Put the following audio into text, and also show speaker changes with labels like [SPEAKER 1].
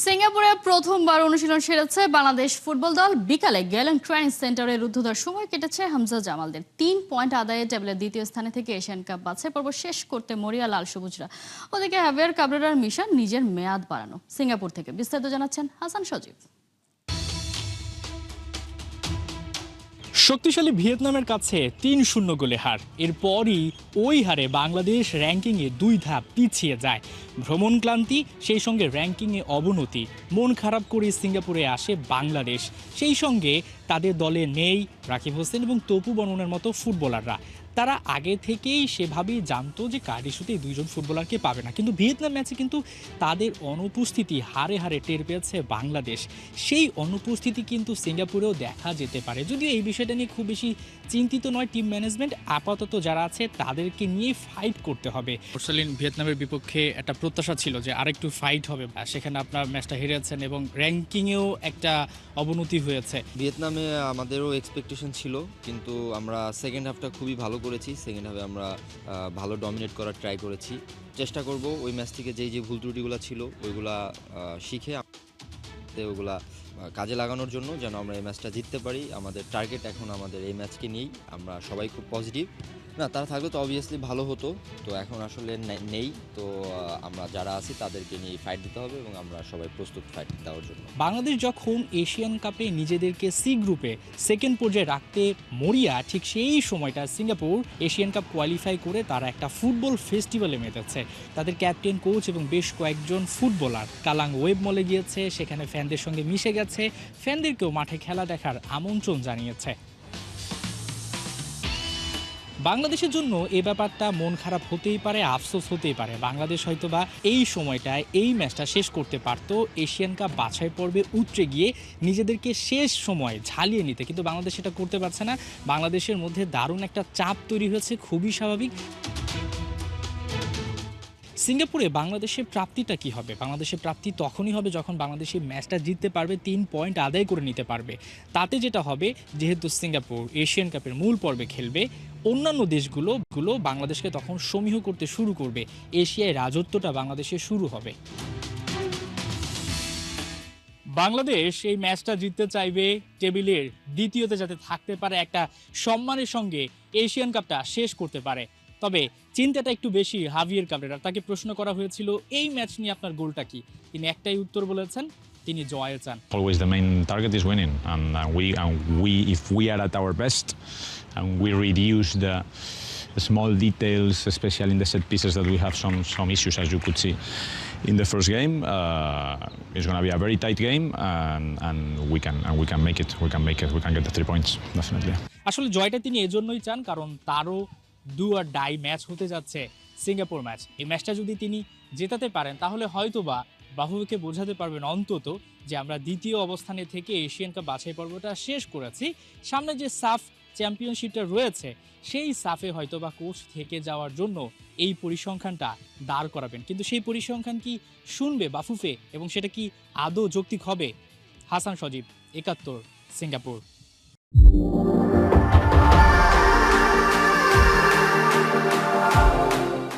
[SPEAKER 1] সিঙ্গাপুরে প্রথমবার অনুশীলন সেরেছে বাংলাদেশ ফুটবল দল। বিকালে গেলেন ট্রেনিং সেন্টারে রুদ্ধদ্বার সময় কেটেছে হামজা জামালদের। 3 পয়েন্ট আদায়ে টেবিলের দ্বিতীয় স্থানে থেকে এশিয়ান কাপ বাছাই পর্ব শেষ করতে মরিয়া লাল সবুজরা। ওদিকে হাভিয়ার কাবরেরার মিশন নিজের মেয়াদ বাড়ানো। সিঙ্গাপুর থেকে বিস্তারিত জানাচ্ছেন হাসান সজীব।
[SPEAKER 2] শক্তিশালী ভিয়েতনামের কাছে ৩-০ গোলে হার। এরপরই ওই হারে বাংলাদেশ র্যাঙ্কিংয়ে 2 ধাপ পিছিয়ে যায়। ভ্রমণ ক্লান্তি, সেই সঙ্গে র্যাঙ্কিংয়ে অবনতি, মন খারাপ করে সিঙ্গাপুরে আসে বাংলাদেশ। সেই সঙ্গে তাদের দলে নেই রাকিব হোসেন এবং তপু বর্মনের মতো ফুটবলাররা। তারা আগে থেকেই সেভাবেই জানতো যে কার্ড ইস্যুতে 2 ফুটবলারকে পাবে না, কিন্তু ভিয়েতনাম ম্যাচে কিন্তু তাদের অনুপস্থিতি হারে হারে টের পেয়েছে বাংলাদেশ। সেই অনুপস্থিতি কিন্তু সিঙ্গাপুরেও দেখা যেতে পারে, যদিও এই বিষয়টা নিয়ে খুব বেশি চিন্তিত নয় টিম ম্যানেজমেন্ট। আপাতত যারা আছে তাদেরকে নিয়ে ফাইট করতে হবে। পোর্সেলিন ভিয়েতনামের বিপক্ষে একটা প্রত্যাশা ছিল যে আরেকটু ফাইট হবে, সেখানে আপনার ম্যাচটা হেরেছেন এবং র্যাঙ্কিংয়েও একটা অবনতি হয়েছে।
[SPEAKER 3] ভিয়েতনামে আমাদেরও এক্সপেকটেশন ছিল, কিন্তু আমরা সেকেন্ড হাফটা খুবই ভালো করেছি। সেকেন্ড হাফে আমরা ভালো ডমিনেট করার ট্রাই করেছি। চেষ্টা করব ওই ম্যাচ থেকে যে ভুল ত্রুটিগুলো ছিল ওইগুলা শিখে ওগুলা কাজে লাগানোর জন্য, যেন আমরা এই ম্যাচটা জিততে পারি। আমাদের টার্গেট এখন আমাদের এই ম্যাচকে নিয়েই। আমরা সবাই খুব পজিটিভ। না, তারা থাকলে তো অবভিয়াসলি ভালো হতো, তো এখন আসলে নেই। তো আমরা যারা আছি তাদেরকে নিয়ে ফাইট দিতে হবে এবং আমরা সবাই প্রস্তুত ফাইট দেওয়ার জন্য।
[SPEAKER 2] বাংলাদেশ যখন এশিয়ান কাপে নিজেদেরকে সি গ্রুপে সেকেন্ড পর্যায়ে রাখতে মরিয়া, ঠিক সেই সময়টা সিঙ্গাপুর এশিয়ান কাপ কোয়ালিফাই করে তারা একটা ফুটবল ফেস্টিভ্যালে মেতেছে। তাদের ক্যাপ্টেন, কোচ এবং বেশ কয়েকজন ফুটবলার কালাং ওয়েব মলে গিয়েছে, সেখানে ফ্যানদের সঙ্গে মিশে গেছে, ফ্যানদেরকেও মাঠে খেলা দেখার আমন্ত্রণ জানিয়েছে। বাংলাদেশের জন্য এ ব্যাপারটা মন খারাপ হতেই পারে, আফসোস হতেই পারে। বাংলাদেশ হয়তোবা এই সময়টায় এই ম্যাচটা শেষ করতে পারত, এশিয়ান কাপ বাছাই পর্বে উতরে গিয়ে নিজেদেরকে শেষ সময় ঝালিয়ে নিতে, কিন্তু বাংলাদেশ এটা করতে পারছে না। বাংলাদেশের মধ্যে দারুণ একটা চাপ তৈরি হয়েছে, খুবই স্বাভাবিক। সিঙ্গাপুরে বাংলাদেশের প্রাপ্তিটা কি হবে? বাংলাদেশের প্রাপ্তি তখনই হবে যখন বাংলাদেশ এই ম্যাচটা জিততে পারবে, 3 পয়েন্ট আদায় করে নিতে পারবে। তাতে যেটা হবে, যেহেতু সিঙ্গাপুর এশিয়ান কাপের মূল পর্বে খেলবে, অন্যান্য দেশগুলো বাংলাদেশকে তখন সমীহ করতে শুরু করবে। এশিয়ায় রাজত্বটা বাংলাদেশে শুরু হবে। বাংলাদেশ এই ম্যাচটা জিততে চাইবে টেবিলের দ্বিতীয়তে, যাতে থাকতে পারে, একটা সম্মানের সঙ্গে এশিয়ান কাপটা শেষ করতে পারে। তবে চিন্তাটা একটু বেশি হাভিয়ার কাবরেরা। তাকে প্রশ্ন করা হয়েছিল এই ম্যাচ নিয়ে আপনার গোলটা কি, তিনি একটাই উত্তর বলেছেন, তিনি জয় চান।
[SPEAKER 4] Always the main target is winning, and we if we are at our best and we reduce the small details, especially in the set pieces that we have some issues, as you could see in the first game. It's going to be a very tight game, and we can make it. We can get the 3 points, definitely.
[SPEAKER 2] আসলে জয়টা তিনি এজন্যই চান কারণ তারও do R die match হতে যাচ্ছে Singapore match. এই ম্যাচটা যদি তিনি জেতাতে পারেন তাহলে হয়তোবা বাহুকে বোঝাতে পারবেন অন্তত যে আমরা দ্বিতীয় অবস্থানে থেকে এশিয়ান কাপ বাছাই পর্বটা শেষ করেছি। সামনে যে সাফ চ্যাম্পিয়নশিপটা রয়েছে সেই সাফে হয়তোবা কোচ থেকে যাওয়ার জন্য এই পরিসংখ্যানটা দাঁড় করাবেন, কিন্তু সেই পরিসংখ্যান কি শুনবে বাফুফে এবং সেটা কি আদৌ যৌক্তিক হবে? হাসান সজীব, ৭১, সিঙ্গাপুর।